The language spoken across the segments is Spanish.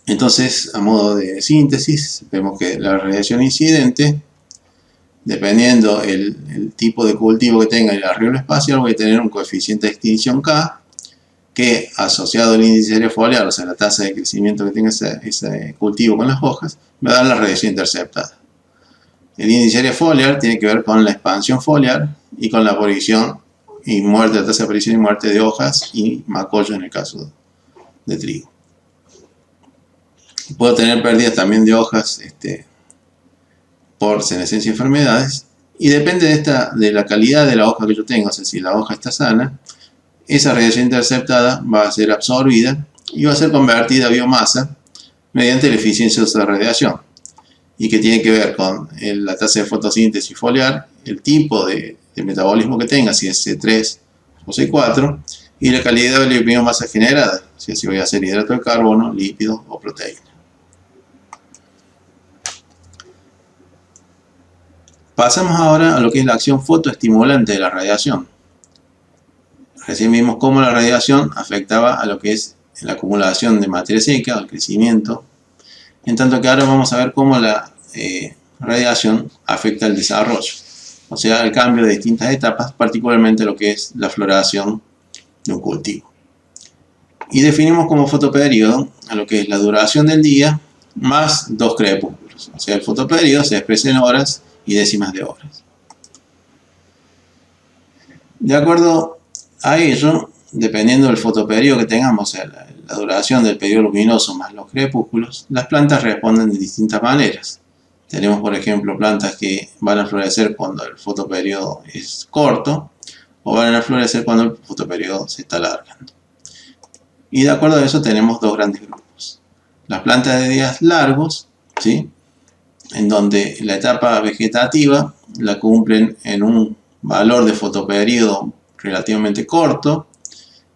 Entonces, a modo de síntesis, vemos que la radiación incidente, dependiendo el tipo de cultivo que tenga y el arreglo espacial, voy a tener un coeficiente de extinción K, que asociado al índice de área foliar, o sea, la tasa de crecimiento que tenga ese cultivo con las hojas, me va a dar la radiación interceptada. El índice de área foliar tiene que ver con la expansión foliar y con la aparición y muerte, la tasa de aparición y muerte de hojas y macollo en el caso de trigo. Puedo tener pérdidas también de hojas por senescencia y enfermedades, y depende de la calidad de la hoja que yo tenga, o sea, si la hoja está sana, esa radiación interceptada va a ser absorbida y va a ser convertida a biomasa mediante la eficiencia de esa radiación, y que tiene que ver con la tasa de fotosíntesis foliar, el tipo de metabolismo que tenga, si es C3 o C4, y la calidad de la biomasa generada, si voy a hacer hidrato de carbono, lípido o proteína. Pasamos ahora a lo que es la acción fotoestimulante de la radiación. Recién vimos cómo la radiación afectaba a lo que es la acumulación de materia seca, al crecimiento, en tanto que ahora vamos a ver cómo la radiación afecta al desarrollo, o sea, el cambio de distintas etapas, particularmente lo que es la floración de un cultivo. Y definimos como fotoperiodo a lo que es la duración del día más 2 crepúsculos, o sea, el fotoperiodo se expresa en horas y décimas de horas. De acuerdo a ello, dependiendo del fotoperiodo que tengamos, o sea, la duración del periodo luminoso más los crepúsculos, las plantas responden de distintas maneras. Tenemos, por ejemplo, plantas que van a florecer cuando el fotoperiodo es corto, o van a florecer cuando el fotoperiodo se está alargando. Y de acuerdo a eso tenemos dos grandes grupos. Las plantas de días largos, ¿sí?, en donde la etapa vegetativa la cumplen en un valor de fotoperiodo relativamente corto,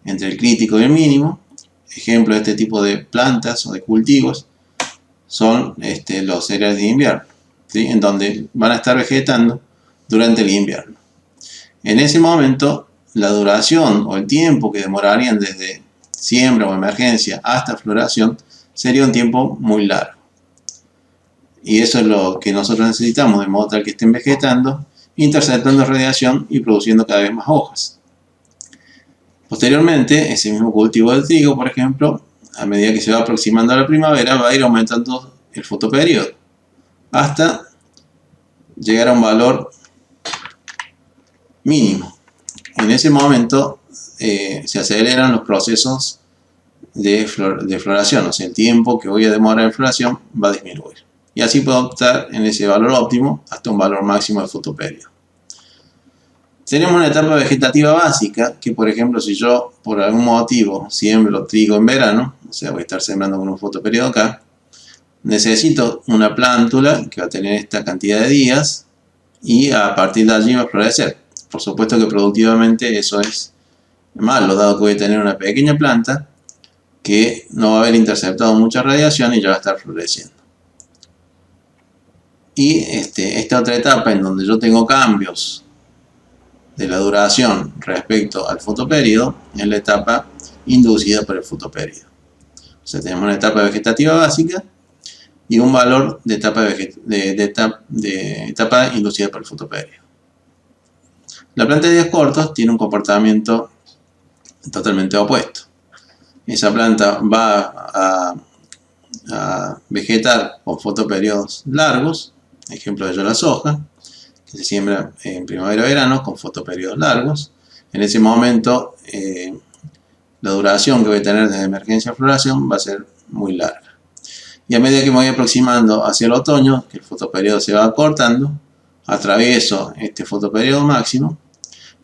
entre el crítico y el mínimo. Ejemplo de este tipo de plantas o de cultivos son los cereales de invierno, ¿sí?, en donde van a estar vegetando durante el invierno. En ese momento, la duración o el tiempo que demorarían desde siembra o emergencia hasta floración sería un tiempo muy largo. Y eso es lo que nosotros necesitamos, de modo tal que estén vegetando, interceptando radiación y produciendo cada vez más hojas. Posteriormente, ese mismo cultivo de trigo, por ejemplo, a medida que se va aproximando a la primavera, va a ir aumentando el fotoperiodo hasta llegar a un valor mínimo. En ese momento se aceleran los procesos de floración, o sea, el tiempo que voy a demorar en floración va a disminuir. Y así puedo optar en ese valor óptimo hasta un valor máximo de fotoperiodo. Tenemos una etapa vegetativa básica, que por ejemplo, si yo por algún motivo siembro trigo en verano, o sea, voy a estar sembrando con un fotoperiodo acá, necesito una plántula que va a tener esta cantidad de días y a partir de allí va a florecer. Por supuesto que productivamente eso es malo, dado que voy a tener una pequeña planta que no va a haber interceptado mucha radiación y ya va a estar floreciendo. Y esta otra etapa en donde yo tengo cambios de la duración respecto al fotoperiodo es la etapa inducida por el fotoperiodo. O sea, tenemos una etapa vegetativa básica y un valor de etapa inducida por el fotoperiodo. La planta de días cortos tiene un comportamiento totalmente opuesto. Esa planta va a vegetar con fotoperiodos largos, ejemplo de ello la soja, que se siembra en primavera-verano con fotoperiodos largos. En ese momento la duración que voy a tener desde emergencia a floración va a ser muy larga. Y a medida que me voy aproximando hacia el otoño, que el fotoperiodo se va acortando, atravieso este fotoperiodo máximo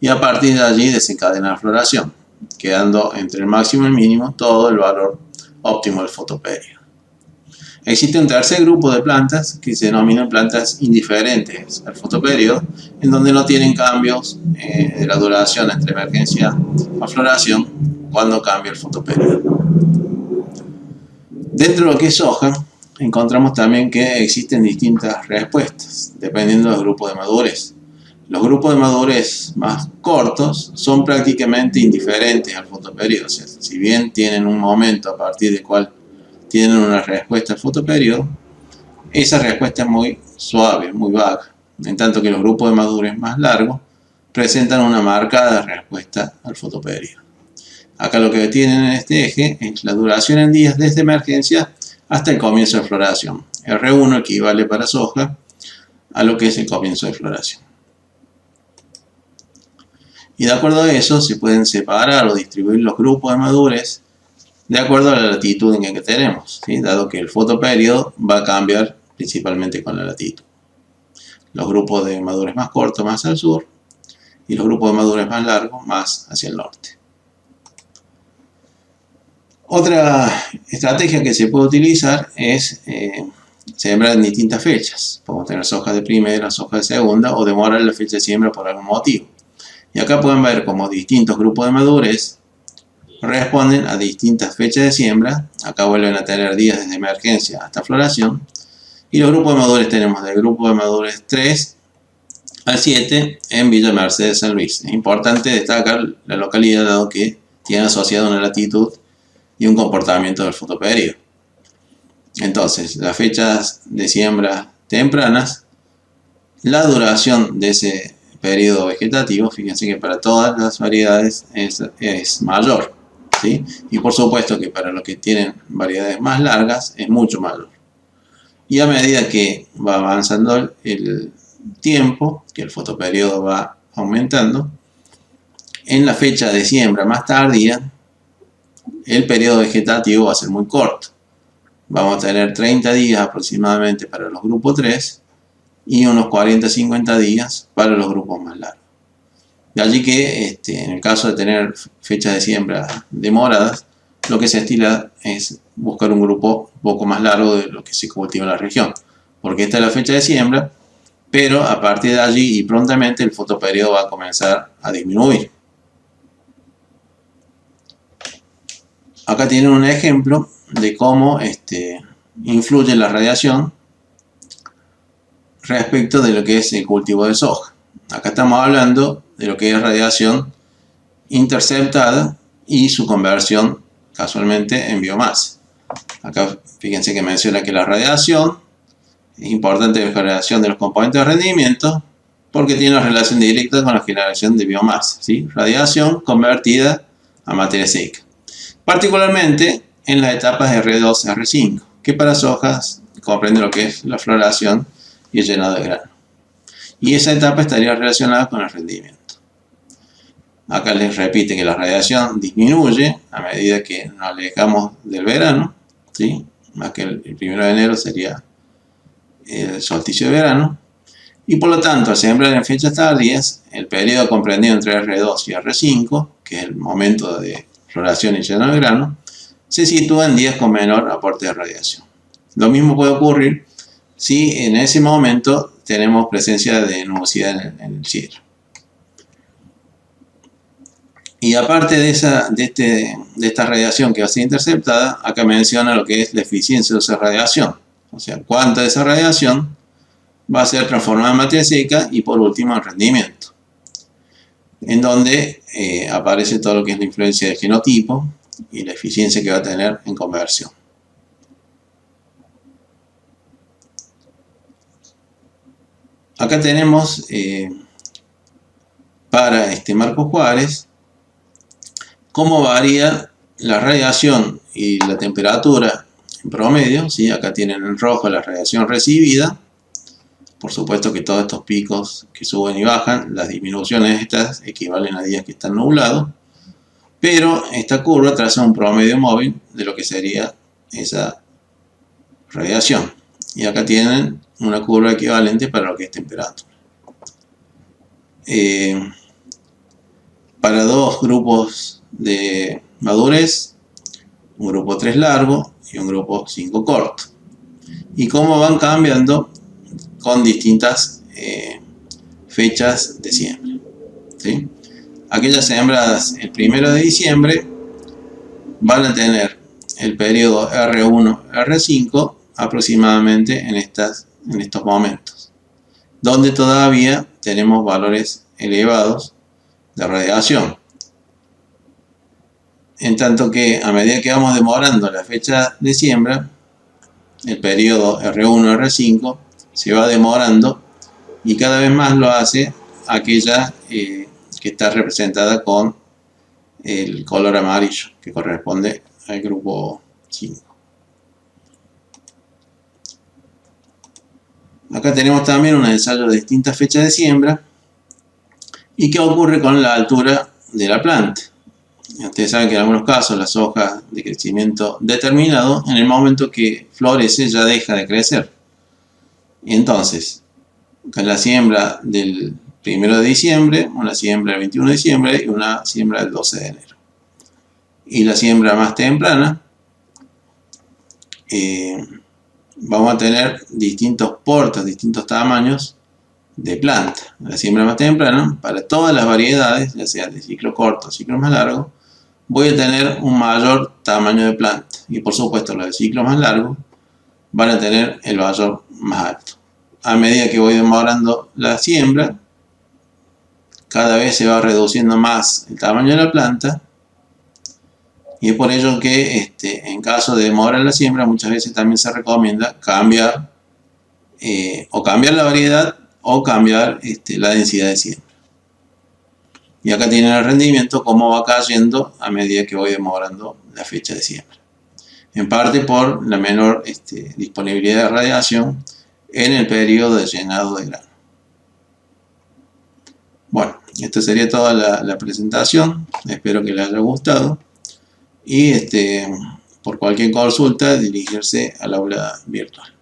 y a partir de allí desencadena la floración, quedando entre el máximo y el mínimo todo el valor óptimo del fotoperiodo. Existe un tercer grupo de plantas que se denominan plantas indiferentes al fotoperiodo, en donde no tienen cambios de la duración entre emergencia a floración cuando cambia el fotoperiodo. Dentro de lo que es soja, encontramos también que existen distintas respuestas, dependiendo del grupo de madurez. Los grupos de madurez más cortos son prácticamente indiferentes al fotoperiodo, o sea, si bien tienen un momento a partir del cual tienen una respuesta al fotoperiodo, esa respuesta es muy suave, muy vaga, en tanto que los grupos de madurez más largos presentan una marcada respuesta al fotoperiodo. Acá lo que tienen en este eje es la duración en días desde emergencia hasta el comienzo de floración. R1 equivale para soja a lo que es el comienzo de floración. Y de acuerdo a eso se pueden separar o distribuir los grupos de madurez de acuerdo a la latitud en que tenemos, ¿sí? Dado que el fotoperiodo va a cambiar principalmente con la latitud. Los grupos de madurez más cortos más al sur y los grupos de madurez más largos más hacia el norte. Otra estrategia que se puede utilizar es sembrar en distintas fechas. Podemos tener soja de primera, soja de segunda o demorar la fecha de siembra por algún motivo. Y acá pueden ver cómo distintos grupos de madurez responden a distintas fechas de siembra. Acá vuelven a tener días desde emergencia hasta floración. Y los grupos de madurez tenemos del grupo de madurez 3 al 7 en Villa Mercedes, San Luis. Es importante destacar la localidad dado que tiene asociada una latitud y un comportamiento del fotoperiodo. Entonces, las fechas de siembra tempranas, la duración de ese periodo vegetativo, fíjense que para todas las variedades es mayor, ¿sí? Y por supuesto que para los que tienen variedades más largas es mucho mayor. Y a medida que va avanzando el tiempo, que el fotoperiodo va aumentando, en la fecha de siembra más tardía, el periodo vegetativo va a ser muy corto. Vamos a tener 30 días aproximadamente para los grupos 3 y unos 40-50 días para los grupos más largos. De allí que en el caso de tener fechas de siembra demoradas, lo que se estila es buscar un grupo un poco más largo de lo que se cultiva en la región, porque esta es la fecha de siembra, pero a partir de allí y prontamente el fotoperiodo va a comenzar a disminuir. Acá tienen un ejemplo de cómo influye la radiación respecto de lo que es el cultivo de soja. Acá estamos hablando de lo que es radiación interceptada y su conversión casualmente en biomasa. Acá fíjense que menciona que la radiación es importante, la generación de los componentes de rendimiento porque tiene una relación directa con la generación de biomasa, ¿sí? Radiación convertida a materia seca. Particularmente en las etapas R2, R5, que para sojas comprende lo que es la floración y el llenado de grano. Y esa etapa estaría relacionada con el rendimiento. Acá les repite que la radiación disminuye a medida que nos alejamos del verano, ¿sí? Más que el 1 de enero sería el solsticio de verano. Y por lo tanto, al sembrar en fechas tardías, el periodo comprendido entre R2 y R5, que es el momento de floración y llenado de grano, se sitúa en días con menor aporte de radiación. Lo mismo puede ocurrir si en ese momento tenemos presencia de nubosidad en el cielo. Y aparte de esta radiación que va a ser interceptada, acá menciona lo que es la eficiencia de esa radiación. O sea, cuánta de esa radiación va a ser transformada en materia seca y por último en rendimiento. En donde aparece todo lo que es la influencia del genotipo y la eficiencia que va a tener en conversión. Acá tenemos para Marcos Juárez cómo varía la radiación y la temperatura en promedio, ¿sí? Acá tienen en rojo la radiación recibida. Por supuesto que todos estos picos que suben y bajan, las disminuciones estas equivalen a días que están nublados, pero esta curva traza un promedio móvil de lo que sería esa radiación. Y acá tienen una curva equivalente para lo que es temperatura. Para dos grupos de madurez, un grupo 3 largo y un grupo 5 corto. Y cómo van cambiando con distintas fechas de siembra, ¿sí? Aquellas sembradas el 1 de diciembre van a tener el periodo R1, R5 aproximadamente en estos momentos, donde todavía tenemos valores elevados de radiación. En tanto que a medida que vamos demorando la fecha de siembra, el periodo R1, R5 se va demorando y cada vez más lo hace aquella que está representada con el color amarillo, que corresponde al grupo 5. Acá tenemos también un ensayo de distintas fechas de siembra y qué ocurre con la altura de la planta. Ustedes saben que en algunos casos las hojas de crecimiento determinado, en el momento que florece ya deja de crecer. Y entonces, con la siembra del 1 de diciembre, una siembra del 21 de diciembre y una siembra del 12 de enero. Y la siembra más temprana, vamos a tener distintos portes, distintos tamaños de planta. La siembra más temprana, para todas las variedades, ya sea de ciclo corto o ciclo más largo, voy a tener un mayor tamaño de planta. Y por supuesto, los de ciclo más largo van a tener el valor más alto. A medida que voy demorando la siembra, cada vez se va reduciendo más el tamaño de la planta. Y es por ello que en caso de demora en la siembra, muchas veces también se recomienda cambiar o cambiar la variedad o cambiar la densidad de siembra. Y acá tienen el rendimiento, cómo va cayendo a medida que voy demorando la fecha de siembra. En parte por la menor disponibilidad de radiación en el periodo de llenado de grano. Bueno, esta sería toda la presentación. Espero que les haya gustado. Y por cualquier consulta, dirigirse al aula virtual.